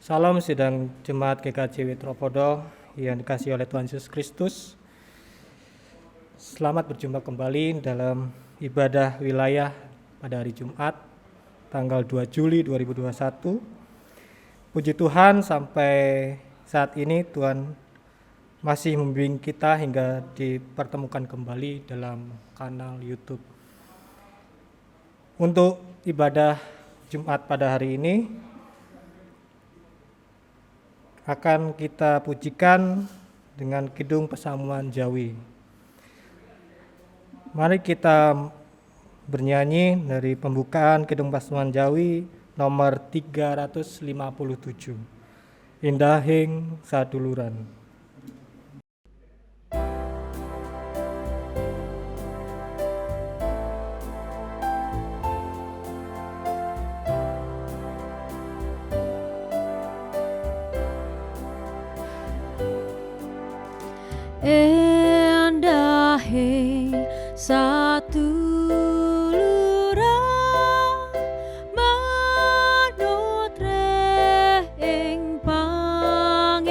Salam sidang Jemaat GKJ Witropodo yang dikasihi oleh Tuhan Yesus Kristus. Selamat berjumpa kembali dalam ibadah wilayah pada hari Jumat, tanggal 2 Juli 2021. Puji Tuhan, sampai saat ini Tuhan masih membimbing kita hingga dipertemukan kembali dalam kanal YouTube. Untuk ibadah Jumat pada hari ini akan kita pujikan dengan Kidung Pesamuan Jawi. Mari kita bernyanyi dari pembukaan Kidung Pesamuan Jawi nomor 357. Indahing Saduluran. Endahing saduluran manut ing Pangeran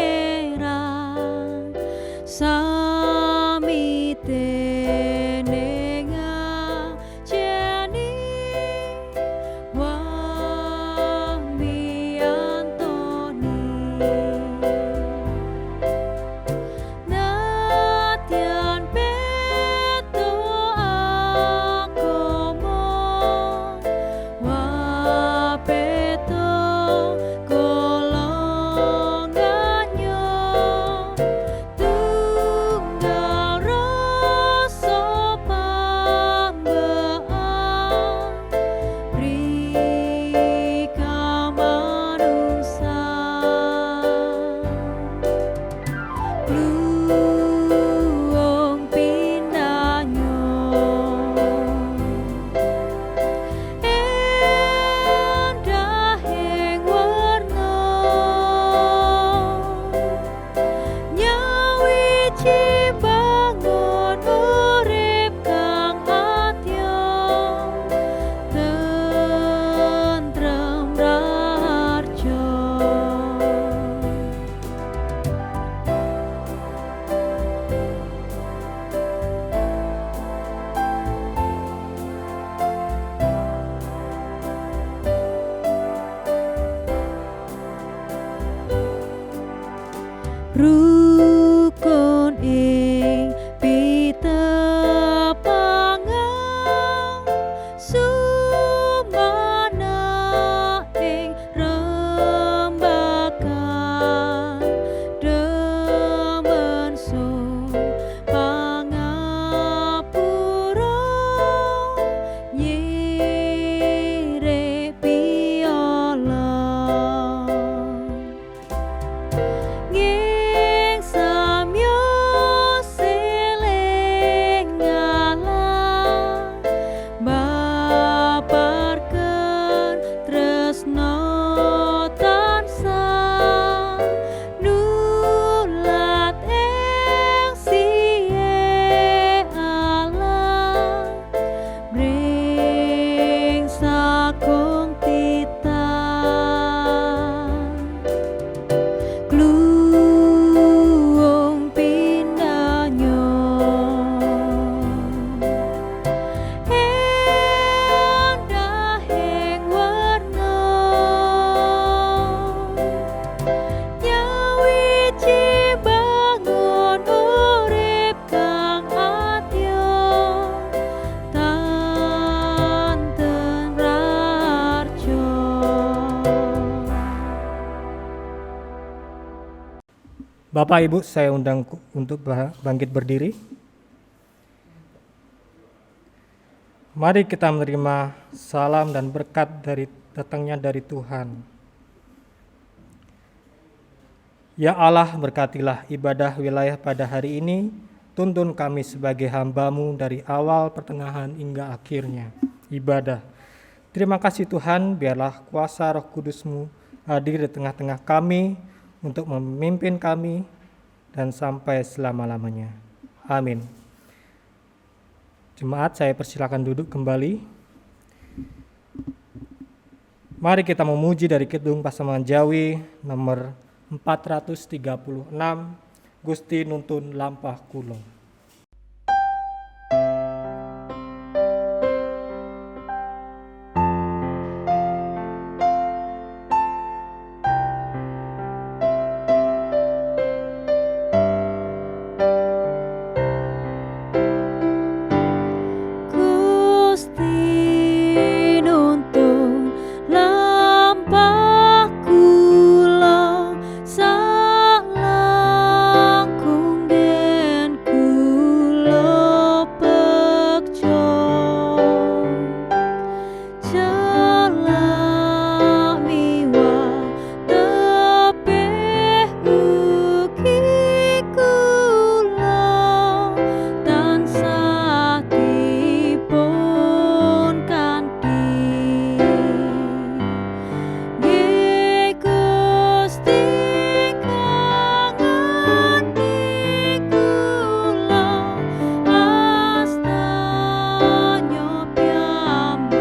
sami dening ajeni wami antoni. Rukun ing pitepangan sumana ing rembakan demen sun pangapura nyirek piala. Bapak Ibu, saya undang untuk bangkit berdiri. Mari kita menerima salam dan berkat datangnya dari Tuhan. Ya Allah, berkatilah ibadah wilayah pada hari ini, tuntun kami sebagai hamba-Mu dari awal, pertengahan, hingga akhirnya ibadah. Terima kasih Tuhan, biarlah kuasa Roh Kudus-Mu hadir di tengah-tengah kami, untuk memimpin kami dan sampai selama-lamanya. Amin. Jemaat, saya persilakan duduk kembali. Mari kita memuji dari Kidung Pasaman Jawi nomor 436, Gusti Nuntun Lampah Kulo. Gusti nuntun lampah kula salangkung gen kula pekjo celak miwah tepih ugi kula tansah dipun kanthi nggih Gusti kangendi kula astanya piyambak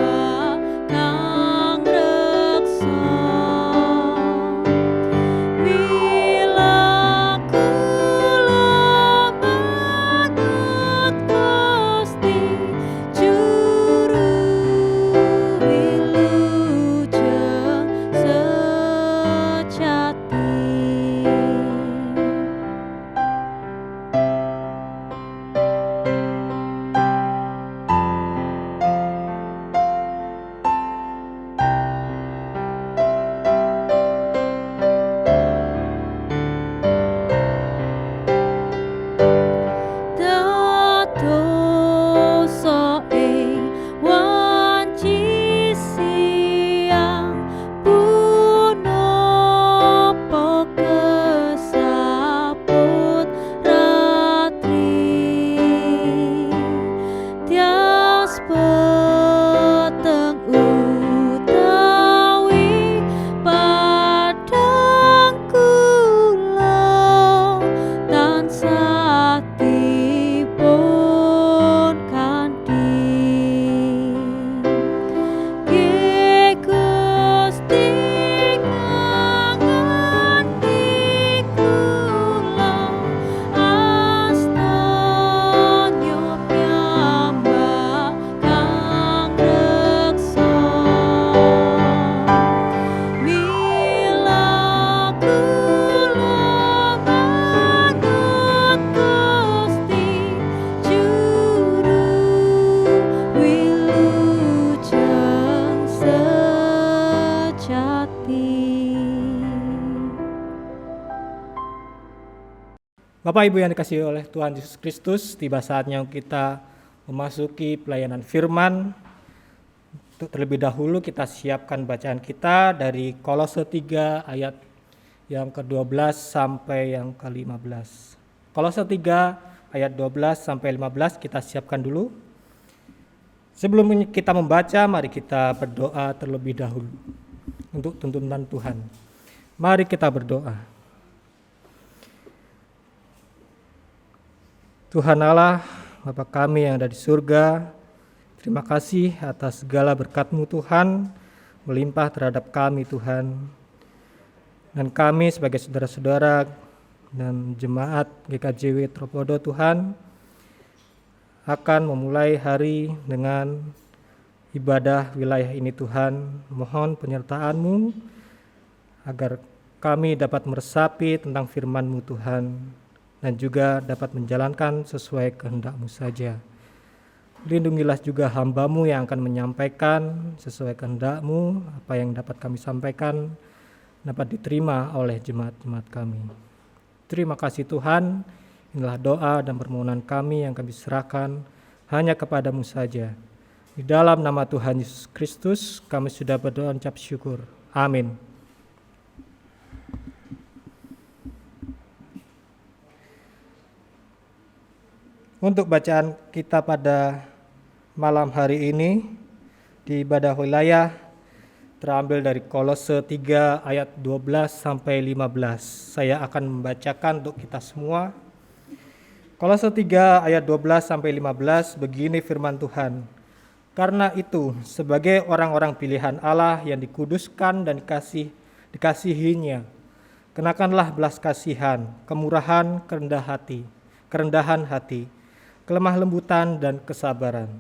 kang reksa mila kula manut Gusti juru wilujeng sejati. Dadosa ing wanci siang punapa kesaput ratri tias peteng utawi padang kula tansah dipun kanthi nggih Gusti kangendi kula astanya piyambak kang reksa mila kula manut Gusti juru wilujeng sejati. Bapak Ibu yang dikasihi oleh Tuhan Yesus Kristus, tiba saatnya kita memasuki pelayanan firman. Untuk terlebih dahulu kita siapkan bacaan kita dari Kolose 3 ayat yang ke-12 sampai yang ke-15. Kolose 3 ayat 12 sampai 15 kita siapkan dulu. Sebelum kita membaca, mari kita berdoa terlebih dahulu untuk tuntunan Tuhan. Mari kita berdoa. Tuhan Allah, Bapa kami yang ada di surga, terima kasih atas segala berkat-Mu Tuhan, melimpah terhadap kami Tuhan. Dan kami sebagai saudara-saudara dan jemaat GKJW Tropodo Tuhan, akan memulai hari dengan ibadah wilayah ini Tuhan. Mohon penyertaan-Mu agar kami dapat meresapi tentang firman-Mu Tuhan, dan juga dapat menjalankan sesuai kehendak-Mu saja. Lindungilah juga hamba-Mu yang akan menyampaikan sesuai kehendak-Mu, apa yang dapat kami sampaikan dapat diterima oleh jemaat-jemaat kami. Terima kasih Tuhan, inilah doa dan permohonan kami yang kami serahkan hanya kepada-Mu saja. Di dalam nama Tuhan Yesus Kristus kami sudah berdoa dan ucap syukur. Amin. Untuk bacaan kita pada malam hari ini di ibadah wilayah terambil dari Kolose 3 ayat 12 sampai 15. Saya akan membacakan untuk kita semua. Kolose 3 ayat 12 sampai 15, begini firman Tuhan. Karena itu, sebagai orang-orang pilihan Allah yang dikuduskan dan dikasihinya, kenakanlah belas kasihan, kemurahan, kerendahan hati, kelemah lembutan, dan kesabaran.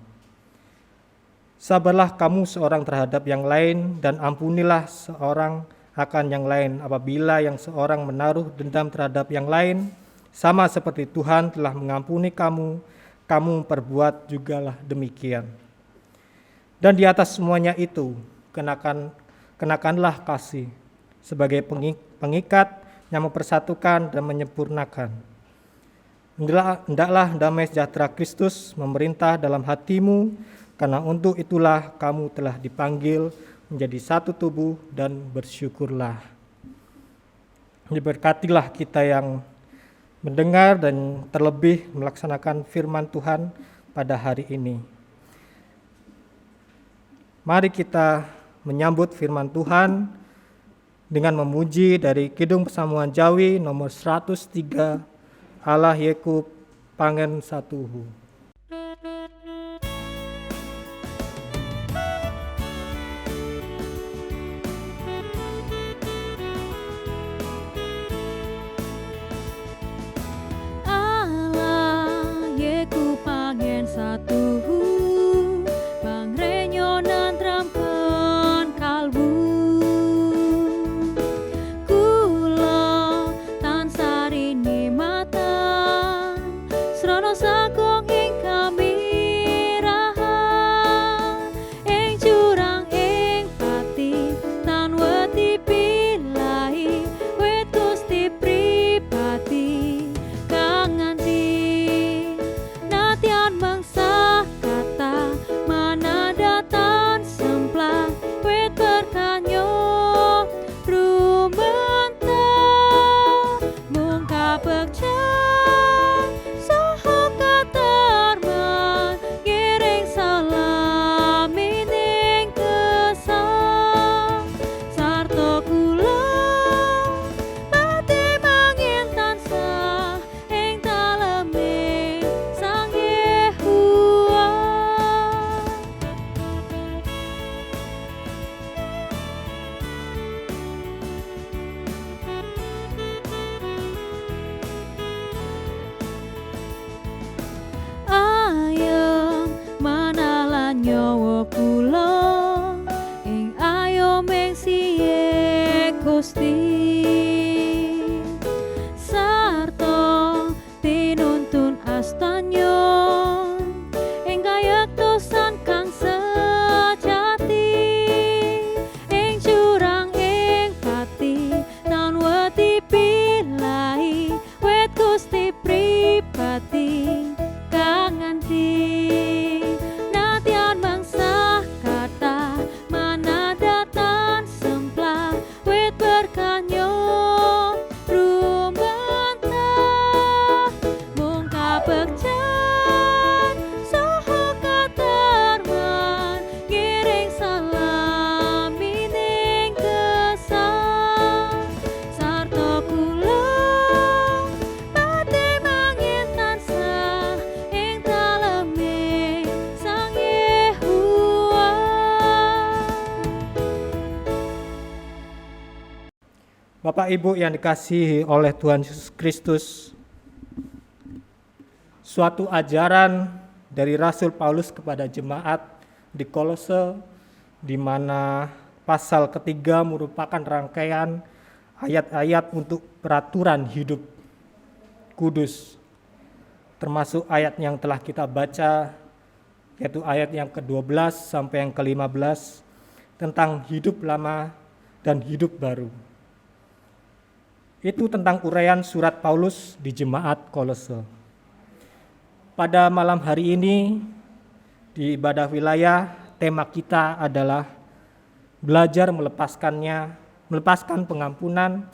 Sabarlah kamu seorang terhadap yang lain, dan ampunilah seorang akan yang lain apabila yang seorang menaruh dendam terhadap yang lain, sama seperti Tuhan telah mengampuni kamu, kamu perbuat jugalah demikian. Dan di atas semuanya itu, kenakanlah kasih sebagai pengikat yang mempersatukan dan menyempurnakan. Hendaklah damai sejahtera Kristus memerintah dalam hatimu, karena untuk itulah kamu telah dipanggil menjadi satu tubuh, dan bersyukurlah. Diberkatilah kita yang mendengar dan terlebih melaksanakan firman Tuhan pada hari ini. Mari kita menyambut firman Tuhan dengan memuji dari Kidung Pesamuan Jawi nomor 103, Allah Yeku Pangen Satuhu. Allah Yeku Pangen Satuhu, pangrenyonan tramken kalbu. Kula tansah rini mata, srana sagong ing kamirahan, ing jurang ing pati, tan wedi pilahi, wit Gusti pripati, kang nganti natian mangsa kata, manadatan semplah, wit berkanyo rumentah, mung kapekjan saha katarman, giring salam ing kesah, sarta kula pati mangin tansah ing daleme Sang Yehuwa. Ayem manalan nyawa kula ing ayom ing siye Gusti, sarta tinuntun astanyo ing kayektosan kang sejati, ing jurang ing pati, tan wedi pilahi, wit Gusti pripati, kang nganti natian mangsa kata, manadatan semplah, wit berkanyo rumentah, mung kapekjan saha katarman, giring salam ing kesah, sarta kula pati mangin tansah ing daleme Sang Yehuwa. Bapak Ibu yang dikasihi oleh Tuhan Yesus Kristus, suatu ajaran dari Rasul Paulus kepada jemaat di Kolose, di mana pasal ketiga merupakan rangkaian ayat-ayat untuk peraturan hidup kudus, termasuk ayat yang telah kita baca, yaitu ayat yang ke-12 sampai yang ke-15 tentang hidup lama dan hidup baru. Itu tentang uraian surat Paulus di jemaat Kolose. Pada malam hari ini di ibadah wilayah, tema kita adalah belajar melepaskan pengampunan,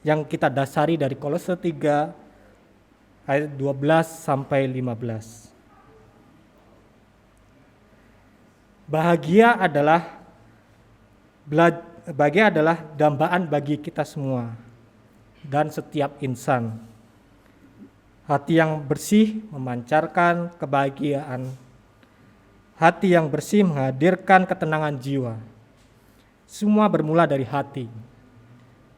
yang kita dasari dari Kolose 3 ayat 12 sampai 15. Bahagia adalah dambaan bagi kita semua dan setiap insan. Hati yang bersih memancarkan kebahagiaan. Hati yang bersih menghadirkan ketenangan jiwa. Semua bermula dari hati.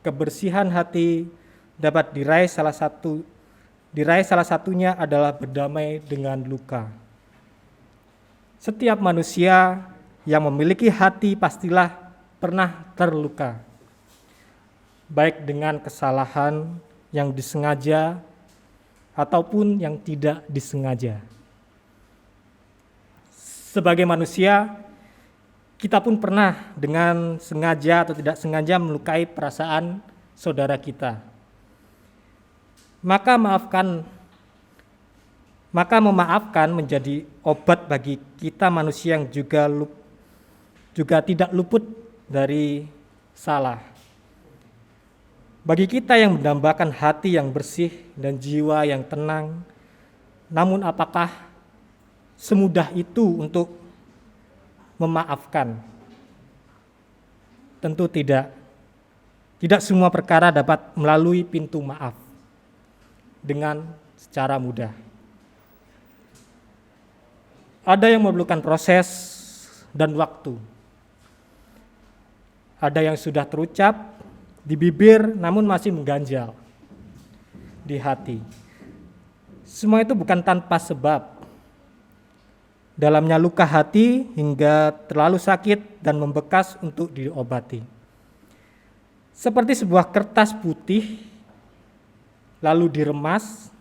Kebersihan hati dapat diraih salah satunya adalah berdamai dengan luka. Setiap manusia yang memiliki hati pastilah pernah terluka, baik dengan kesalahan yang disengaja ataupun yang tidak disengaja. Sebagai manusia, kita pun pernah dengan sengaja atau tidak sengaja melukai perasaan saudara kita. Maka memaafkan menjadi obat bagi kita manusia yang juga tidak luput dari salah. Bagi kita yang mendambakan hati yang bersih dan jiwa yang tenang, namun apakah semudah itu untuk memaafkan? Tentu tidak. Tidak semua perkara dapat melalui pintu maaf dengan secara mudah. Ada yang memerlukan proses dan waktu. Ada yang sudah terucap di bibir namun masih mengganjal di hati. Semua itu bukan tanpa sebab. Dalamnya luka hati hingga terlalu sakit dan membekas untuk diobati. Seperti sebuah kertas putih lalu diremas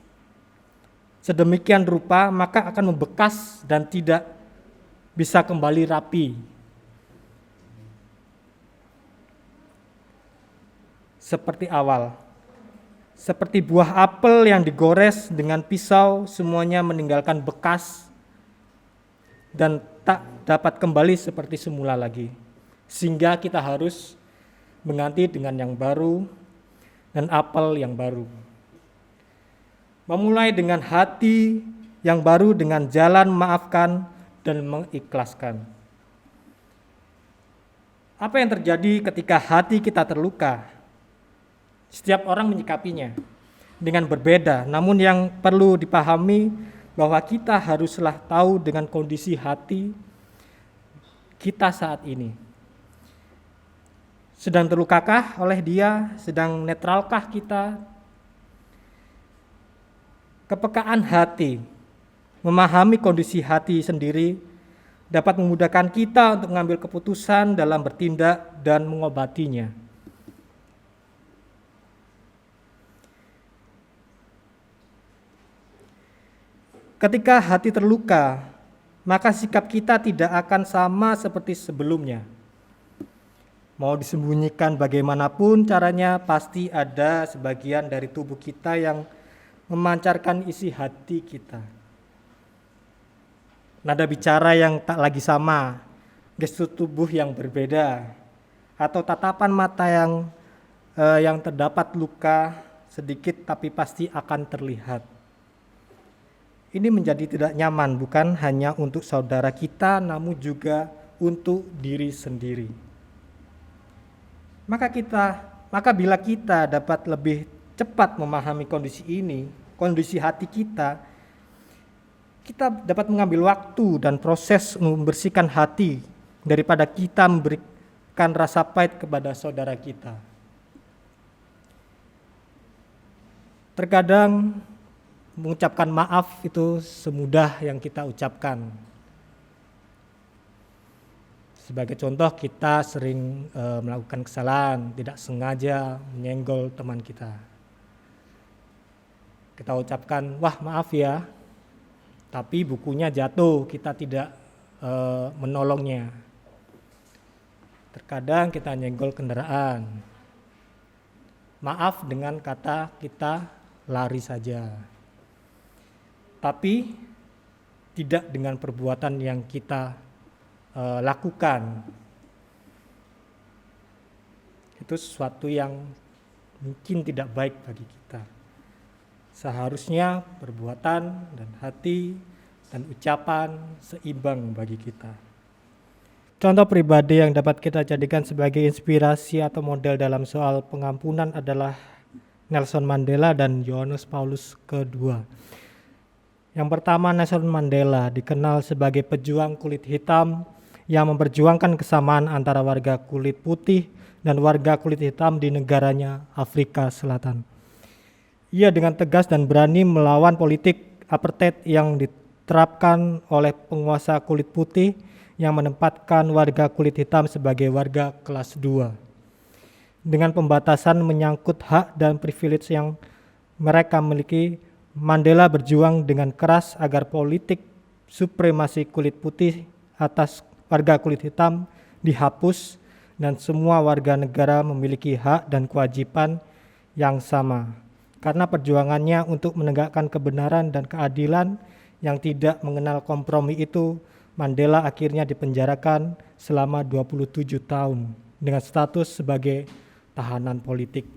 sedemikian rupa maka akan membekas dan tidak bisa kembali rapi. Seperti awal. Seperti buah apel yang digores dengan pisau, semuanya meninggalkan bekas dan tak dapat kembali seperti semula lagi. Sehingga kita harus mengganti dengan yang baru dan apel yang baru. Memulai dengan hati yang baru dengan jalan memaafkan dan mengikhlaskan. Apa yang terjadi ketika hati kita terluka? Setiap orang menyikapinya dengan berbeda, namun yang perlu dipahami bahwa kita haruslah tahu dengan kondisi hati kita saat ini. Sedang terlukakah oleh dia? Sedang netralkah kita? Kepekaan hati, memahami kondisi hati sendiri dapat memudahkan kita untuk mengambil keputusan dalam bertindak dan mengobatinya. Ketika hati terluka, maka sikap kita tidak akan sama seperti sebelumnya. Mau disembunyikan bagaimanapun caranya, pasti ada sebagian dari tubuh kita yang memancarkan isi hati kita. Nada bicara yang tak lagi sama, gestur tubuh yang berbeda, atau tatapan mata yang terdapat luka sedikit tapi pasti akan terlihat. Ini menjadi tidak nyaman bukan hanya untuk saudara kita, namun juga untuk diri sendiri. Maka bila kita dapat lebih cepat memahami kondisi ini, kondisi hati kita dapat mengambil waktu dan proses membersihkan hati daripada kita memberikan rasa pahit kepada saudara kita. Terkadang mengucapkan maaf itu semudah yang kita ucapkan. Sebagai contoh, kita sering melakukan kesalahan, tidak sengaja menyenggol teman kita. Kita ucapkan, wah maaf ya, tapi bukunya jatuh, kita tidak menolongnya. Terkadang kita nyenggol kendaraan. Maaf dengan kata kita lari saja. Tapi tidak dengan perbuatan yang kita lakukan. Itu sesuatu yang mungkin tidak baik bagi kita. Seharusnya perbuatan dan hati dan ucapan seimbang bagi kita. Contoh pribadi yang dapat kita jadikan sebagai inspirasi atau model dalam soal pengampunan adalah Nelson Mandela dan Yohanes Paulus II. Yang pertama, Nelson Mandela dikenal sebagai pejuang kulit hitam yang memperjuangkan kesamaan antara warga kulit putih dan warga kulit hitam di negaranya Afrika Selatan. Ia dengan tegas dan berani melawan politik apartheid yang diterapkan oleh penguasa kulit putih yang menempatkan warga kulit hitam sebagai warga kelas 2. Dengan pembatasan menyangkut hak dan privilege yang mereka miliki, Mandela berjuang dengan keras agar politik supremasi kulit putih atas warga kulit hitam dihapus dan semua warga negara memiliki hak dan kewajiban yang sama. Karena perjuangannya untuk menegakkan kebenaran dan keadilan yang tidak mengenal kompromi itu, Mandela akhirnya dipenjarakan selama 27 tahun dengan status sebagai tahanan politik.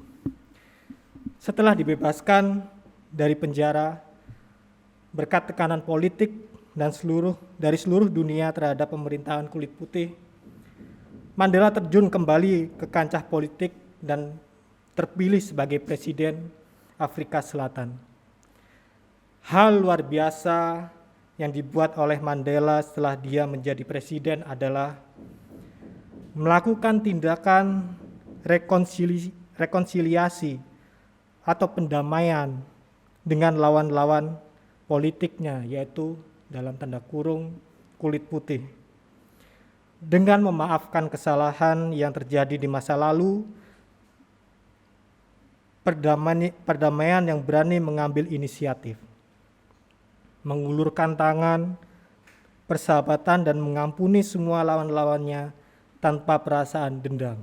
Setelah dibebaskan dari penjara berkat tekanan politik dan dari seluruh dunia terhadap pemerintahan kulit putih, Mandela terjun kembali ke kancah politik dan terpilih sebagai presiden Afrika Selatan. Hal luar biasa yang dibuat oleh Mandela setelah dia menjadi presiden adalah melakukan tindakan rekonsiliasi atau pendamaian dengan lawan-lawan politiknya, yaitu dalam tanda kurung kulit putih. Dengan memaafkan kesalahan yang terjadi di masa lalu, perdamaian yang berani mengambil inisiatif, mengulurkan tangan, persahabatan dan mengampuni semua lawan-lawannya tanpa perasaan dendam.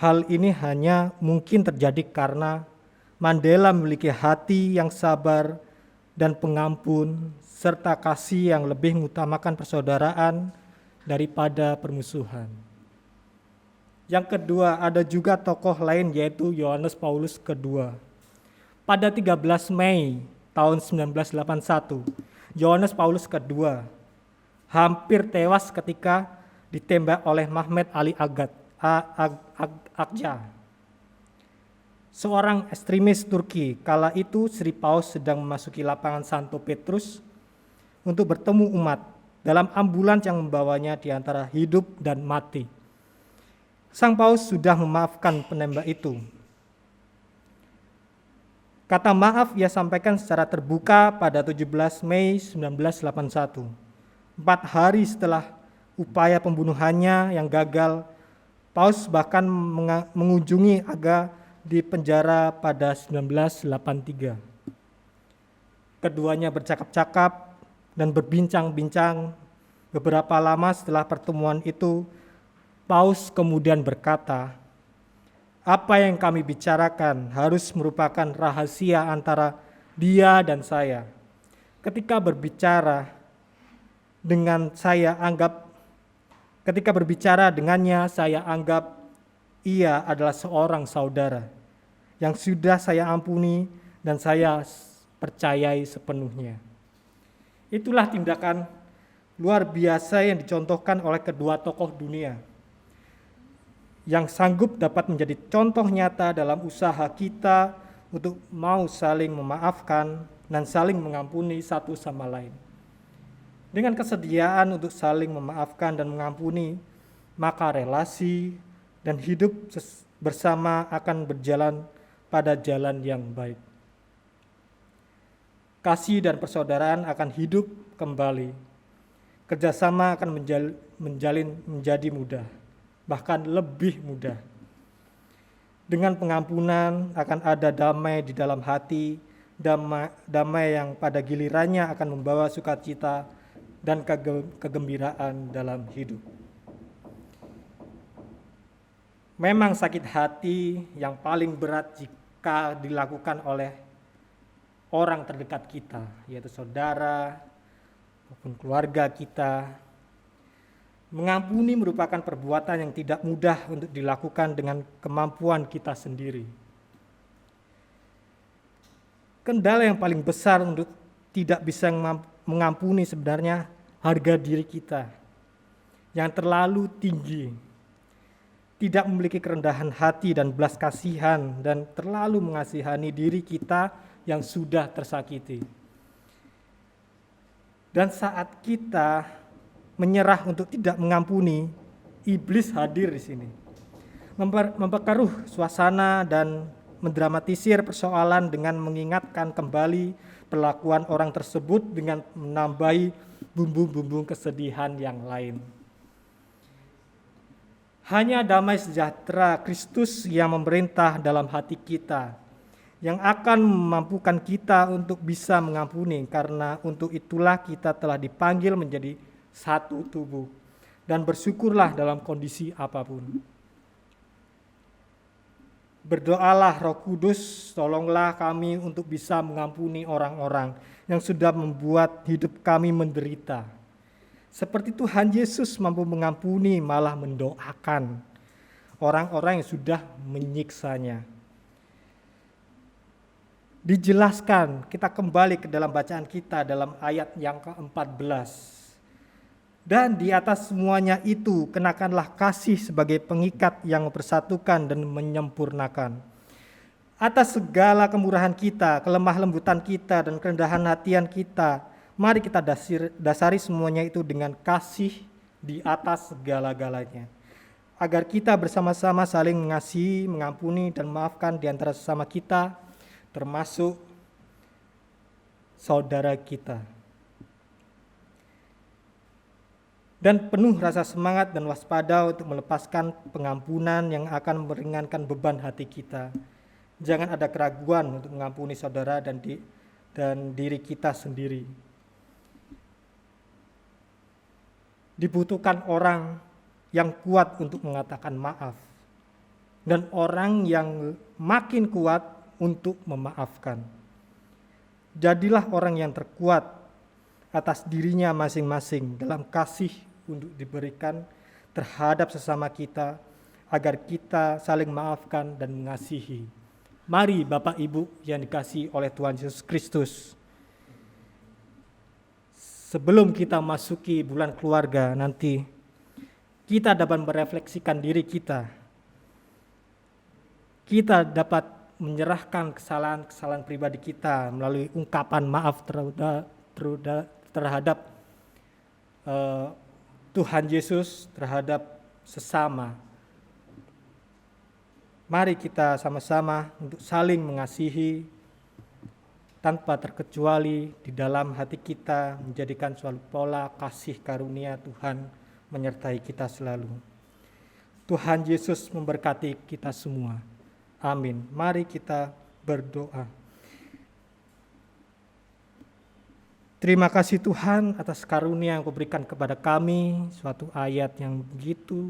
Hal ini hanya mungkin terjadi karena Mandela memiliki hati yang sabar dan pengampun, serta kasih yang lebih mengutamakan persaudaraan daripada permusuhan. Yang kedua, ada juga tokoh lain yaitu Yohanes Paulus II. Pada 13 Mei tahun 1981, Yohanes Paulus II hampir tewas ketika ditembak oleh Mehmet Ali Agca, seorang ekstremis Turki. Kala itu Sri Paus sedang memasuki lapangan Santo Petrus untuk bertemu umat dalam ambulans yang membawanya di antara hidup dan mati. Sang Paus sudah memaafkan penembak itu. Kata maaf ia sampaikan secara terbuka pada 17 Mei 1981. 4 hari setelah upaya pembunuhannya yang gagal, Paus bahkan mengunjungi Aga di penjara pada 1983. Keduanya bercakap-cakap dan berbincang-bincang. Beberapa lama setelah pertemuan itu, Paus kemudian berkata, "Apa yang kami bicarakan harus merupakan rahasia antara dia dan saya. Ketika berbicara dengannya, saya anggap ia adalah seorang saudara yang sudah saya ampuni dan saya percayai sepenuhnya." Itulah tindakan luar biasa yang dicontohkan oleh kedua tokoh dunia, yang sanggup dapat menjadi contoh nyata dalam usaha kita untuk mau saling memaafkan dan saling mengampuni satu sama lain. Dengan kesediaan untuk saling memaafkan dan mengampuni, maka relasi dan hidup bersama akan berjalan pada jalan yang baik. Kasih dan persaudaraan akan hidup kembali. Kerjasama akan menjadi mudah, bahkan lebih mudah. Dengan pengampunan akan ada damai di dalam hati, damai yang pada gilirannya akan membawa sukacita dan kegembiraan dalam hidup. Memang sakit hati yang paling berat jika dilakukan oleh orang terdekat kita, yaitu saudara maupun keluarga kita. Mengampuni merupakan perbuatan yang tidak mudah untuk dilakukan dengan kemampuan kita sendiri. Kendala yang paling besar untuk tidak bisa mengampuni sebenarnya harga diri kita yang terlalu tinggi, tidak memiliki kerendahan hati dan belas kasihan, dan terlalu mengasihani diri kita yang sudah tersakiti. Dan saat kita menyerah untuk tidak mengampuni, iblis hadir di sini. Memperkeruh suasana dan mendramatisir persoalan dengan mengingatkan kembali perlakuan orang tersebut dengan menambahi bumbu-bumbu kesedihan yang lain. Hanya damai sejahtera Kristus yang memerintah dalam hati kita, yang akan memampukan kita untuk bisa mengampuni, karena untuk itulah kita telah dipanggil menjadi satu tubuh, dan bersyukurlah dalam kondisi apapun. Berdoalah Roh Kudus, tolonglah kami untuk bisa mengampuni orang-orang yang sudah membuat hidup kami menderita. Seperti Tuhan Yesus mampu mengampuni, malah mendoakan orang-orang yang sudah menyiksanya. Dijelaskan, kita kembali ke dalam bacaan kita dalam ayat yang ke-14. Dan di atas semuanya itu kenakanlah kasih sebagai pengikat yang mempersatukan dan menyempurnakan. Atas segala kemurahan kita, kelemah lembutan kita, dan kerendahan hatian kita, mari kita dasari semuanya itu dengan kasih di atas segala-galanya. Agar kita bersama-sama saling mengasihi, mengampuni, dan memaafkan di antara sesama kita, termasuk saudara kita. Dan penuh rasa semangat dan waspada untuk melepaskan pengampunan yang akan meringankan beban hati kita. Jangan ada keraguan untuk mengampuni saudara dan diri kita sendiri. Dibutuhkan orang yang kuat untuk mengatakan maaf, dan orang yang makin kuat untuk memaafkan. Jadilah orang yang terkuat atas dirinya masing-masing dalam kasih untuk diberikan terhadap sesama kita, agar kita saling maafkan dan mengasihi. Mari Bapak Ibu yang dikasihi oleh Tuhan Yesus Kristus, sebelum kita masuki bulan keluarga nanti, kita dapat merefleksikan diri kita. Kita dapat menyerahkan kesalahan-kesalahan pribadi kita melalui ungkapan maaf terhadap Tuhan Yesus, terhadap sesama. Mari kita sama-sama untuk saling mengasihi tanpa terkecuali di dalam hati kita, menjadikan suatu pola kasih karunia Tuhan menyertai kita selalu. Tuhan Yesus memberkati kita semua. Amin. Mari kita berdoa. Terima kasih Tuhan atas karunia yang Kau berikan kepada kami, suatu ayat yang begitu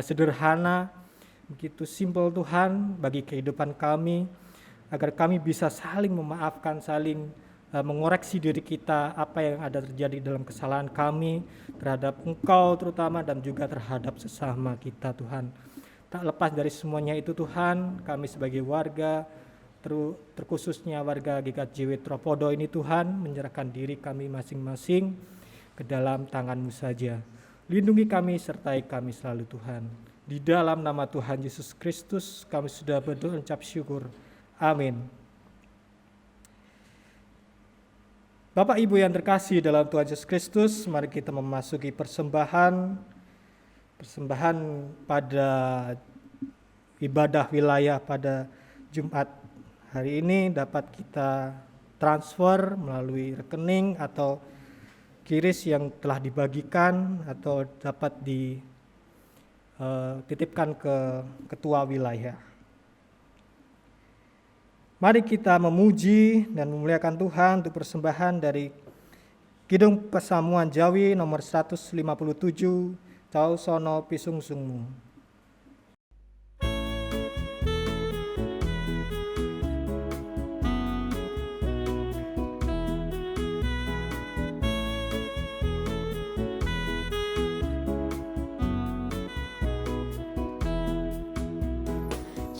sederhana, begitu simpel Tuhan bagi kehidupan kami, agar kami bisa saling memaafkan, saling mengoreksi diri kita apa yang ada terjadi dalam kesalahan kami terhadap Engkau terutama, dan juga terhadap sesama kita Tuhan. Tak lepas dari semuanya itu Tuhan, kami sebagai warga, terkhususnya warga GKJW Tropodo ini Tuhan, menyerahkan diri kami masing-masing ke dalam tangan-Mu saja. Lindungi kami, sertai kami selalu Tuhan. Di dalam nama Tuhan Yesus Kristus kami sudah berdoa dan ucap syukur. Amin. Bapak Ibu yang terkasih dalam Tuhan Yesus Kristus, mari kita memasuki persembahan pada ibadah wilayah pada Jumat hari ini dapat kita transfer melalui rekening atau kiris yang telah dibagikan, atau dapat dititipkan ke ketua wilayah. Mari kita memuji dan memuliakan Tuhan untuk persembahan dari Kidung Pesamuan Jawi nomor 157, Cau Sono Pisungsungmu.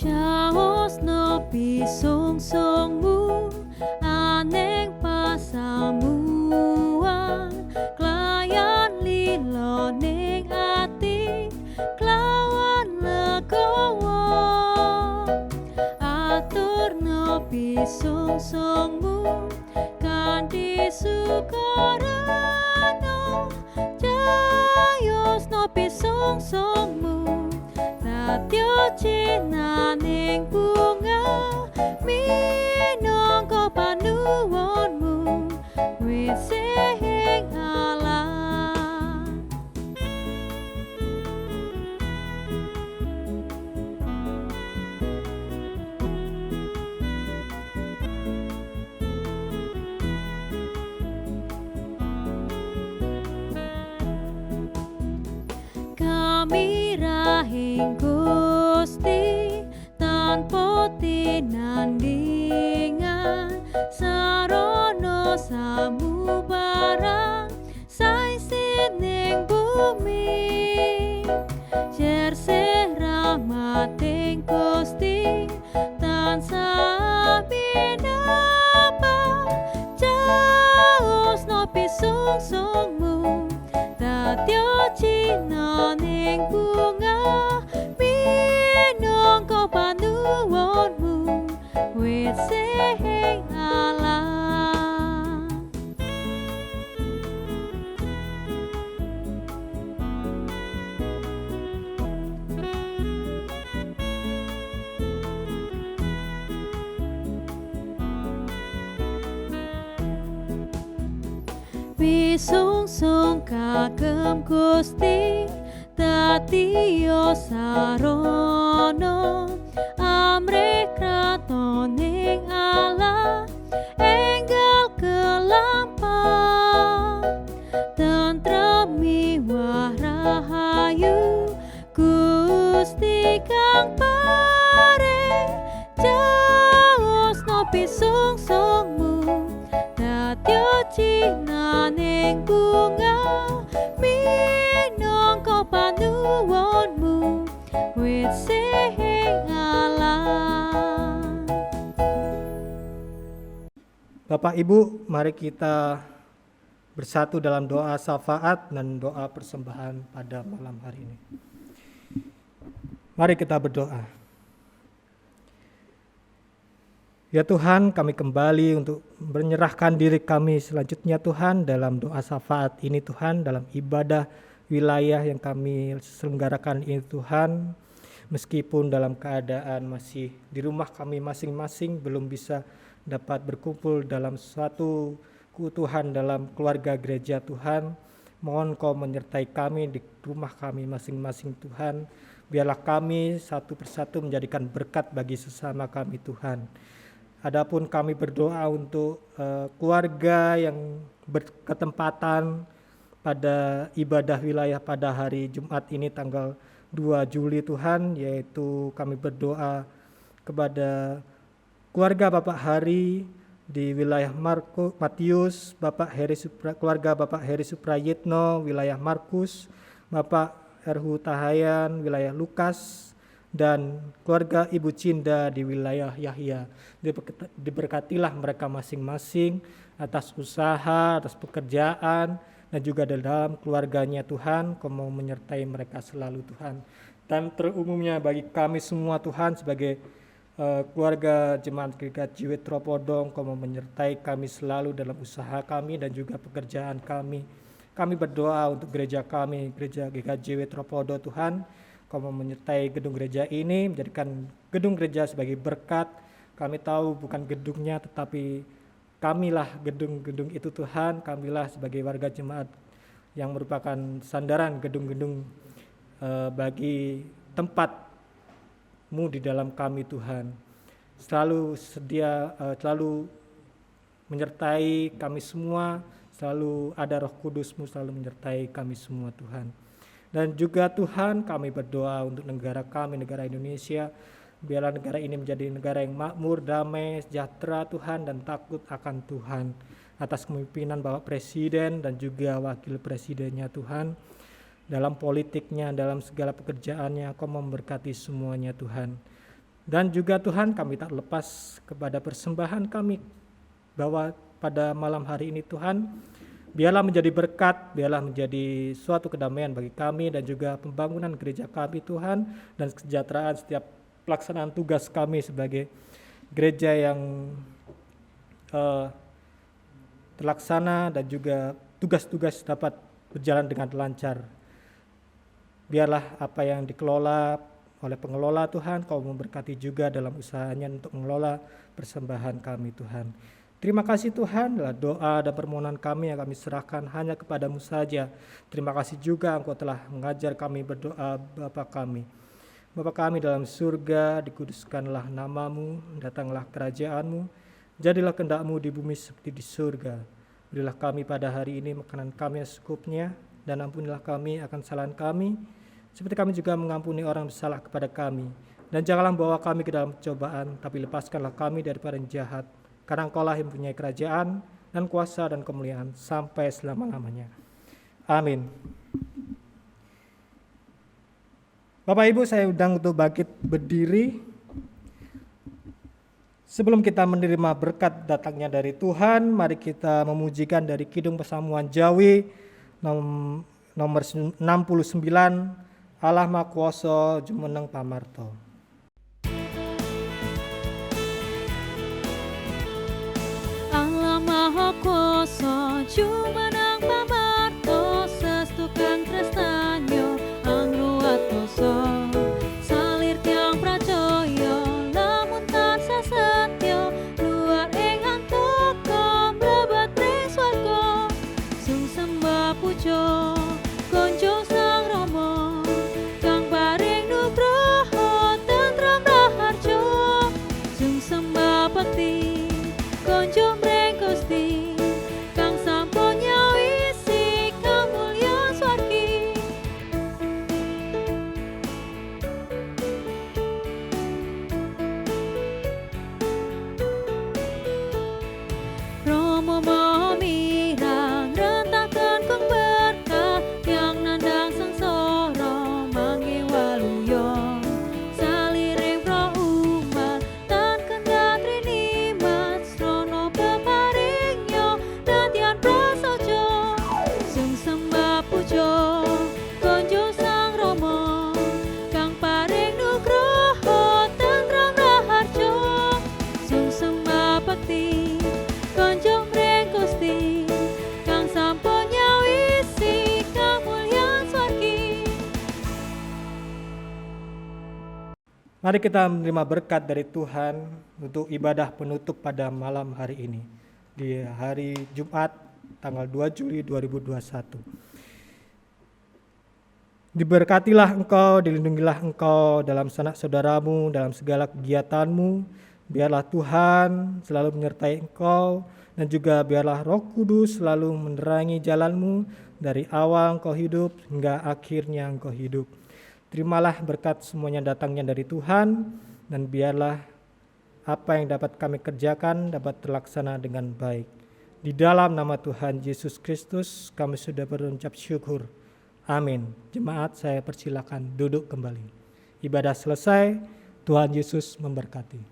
Caos no pisungsungmu aneng pasamuan klayan lilo ning ati klawan legowo atur no pisungsungmu kanthi sukara Dadya cinaning bunga minangka panuwunmu wis ing Allah. Kami rahing Gusti tanpa tinandingan sarana samubarang saisining bumi jerseh rahmating Gusti tansah binaba jaos no pisungsungmu dadya cinaning bunga minangka panuwunmu wis ing Allah. Pisungsung kagem Gusti dadya sarana amrih kratoning Allah enggal kelampah tentrem miwah rahayu Gusti kang paring jaos no pisungsungmu dadya cinaning bunga minangka panuwunmu wis ing Allah. Bapak Ibu, mari kita bersatu dalam doa syafaat dan doa persembahan pada malam hari ini. Mari kita berdoa. Ya Tuhan, kami kembali untuk menyerahkan diri kami selanjutnya Tuhan dalam doa syafaat ini Tuhan, dalam ibadah wilayah yang kami selenggarakan ini Tuhan. Meskipun dalam keadaan masih di rumah kami masing-masing belum bisa dapat berkumpul dalam suatu keutuhan dalam keluarga gereja Tuhan, mohon Kau menyertai kami di rumah kami masing-masing Tuhan. Biarlah kami satu persatu menjadikan berkat bagi sesama kami Tuhan. Adapun kami berdoa untuk keluarga yang berketempatan pada ibadah wilayah pada hari Jumat ini tanggal 2 Juli Tuhan, yaitu kami berdoa kepada keluarga Bapak Hari di wilayah Matius, keluarga Bapak Heri Suprayitno wilayah Markus, Bapak Erhu Tahayan wilayah Lukas, dan keluarga Ibu Cinda di wilayah Yahya. Diberkatilah mereka masing-masing atas usaha, atas pekerjaan, dan juga dalam keluarganya Tuhan. Kau mau menyertai mereka selalu Tuhan. Dan terumumnya bagi kami semua Tuhan sebagai keluarga Jemaat GKJ Tropodong, Kau mau menyertai kami selalu dalam usaha kami dan juga pekerjaan kami. Kami berdoa untuk gereja kami, gereja GKJ Tropodo Tuhan. Kau mau menyertai gedung gereja ini, menjadikan gedung gereja sebagai berkat. Kami tahu bukan gedungnya, tetapi kamilah gedung-gedung itu Tuhan. Kamilah sebagai warga jemaat yang merupakan sandaran gedung-gedung bagi tempat-Mu di dalam kami Tuhan. Selalu sedia, selalu menyertai kami semua, selalu ada Roh Kudus-Mu selalu menyertai kami semua Tuhan. Dan juga Tuhan, kami berdoa untuk negara kami, negara Indonesia. Biarlah negara ini menjadi negara yang makmur, damai, sejahtera Tuhan, dan takut akan Tuhan. Atas kepemimpinan Bapak Presiden dan juga Wakil Presidennya Tuhan. Dalam politiknya, dalam segala pekerjaannya, Kau memberkati semuanya Tuhan. Dan juga Tuhan, kami tak lepas kepada persembahan kami, bahwa pada malam hari ini Tuhan, biarlah menjadi berkat, biarlah menjadi suatu kedamaian bagi kami dan juga pembangunan gereja kami Tuhan, dan kesejahteraan setiap pelaksanaan tugas kami sebagai gereja yang terlaksana dan juga tugas-tugas dapat berjalan dengan lancar. Biarlah apa yang dikelola oleh pengelola Tuhan, Kau memberkati juga dalam usahanya untuk mengelola persembahan kami Tuhan. Terima kasih Tuhan, adalah doa dan permohonan kami yang kami serahkan hanya kepadamu saja. Terima kasih juga Engkau telah mengajar kami berdoa Bapa kami. Bapa kami dalam surga, dikuduskanlah namamu, datanglah kerajaanmu, jadilah kehendak-Mu di bumi seperti di surga. Berilah kami pada hari ini makanan kami yang secukupnya, dan ampunilah kami akan kesalahan kami, seperti kami juga mengampuni orang yang bersalah kepada kami. Dan janganlah membawa kami ke dalam cobaan, tapi lepaskanlah kami daripada yang jahat. Karena Engkau-lah yang mempunyai kerajaan dan kuasa dan kemuliaan sampai selama-lamanya. Amin. Bapak Ibu, saya undang untuk bangkit berdiri. Sebelum kita menerima berkat datangnya dari Tuhan, mari kita memujikan dari Kidung Pasamuan Jawi nomor 69, Allah Maha Kuasa jumeneng pamarto. Allah Maha Kuasa jumeneng pamarto, sestukan tresnanyo angruat dosa. Salir tiang pracaya lamun tansah setya, luar ing antaka mlebat ing swarga. Sung sembah puja konco Sang Rama, kang paring nugroho tentrem raharja. Sung sembah bekti konco mring Gusti, kang sampun nyawisi kamulyan swargi. Rama maha mirang rentakan kang berkah, yang nandang sengsara mangke waluya. Saliring pra umat tan kendhat rinimat, srana peparingnya dadian prasaja. Sung sembah puja konco Sang Rama, kang paring nugroho tentrem raharja. Sung sembah bekti konco mring Gusti, kang sampun nyawisi kamulyan swargi. Mari kita menerima berkat dari Tuhan untuk ibadah penutup pada malam hari ini, di hari Jumat tanggal 2 Juli 2021. Diberkatilah engkau, dilindungilah engkau dalam sanak saudaramu, dalam segala kegiatanmu. Biarlah Tuhan selalu menyertai engkau, dan juga biarlah Roh Kudus selalu menerangi jalanmu dari awal engkau hidup hingga akhirnya engkau hidup. Terimalah berkat semuanya datangnya dari Tuhan, dan biarlah apa yang dapat kami kerjakan dapat terlaksana dengan baik. Di dalam nama Tuhan Yesus Kristus kami sudah berucap syukur. Amin. Jemaat, saya persilakan duduk kembali. Ibadah selesai. Tuhan Yesus memberkati.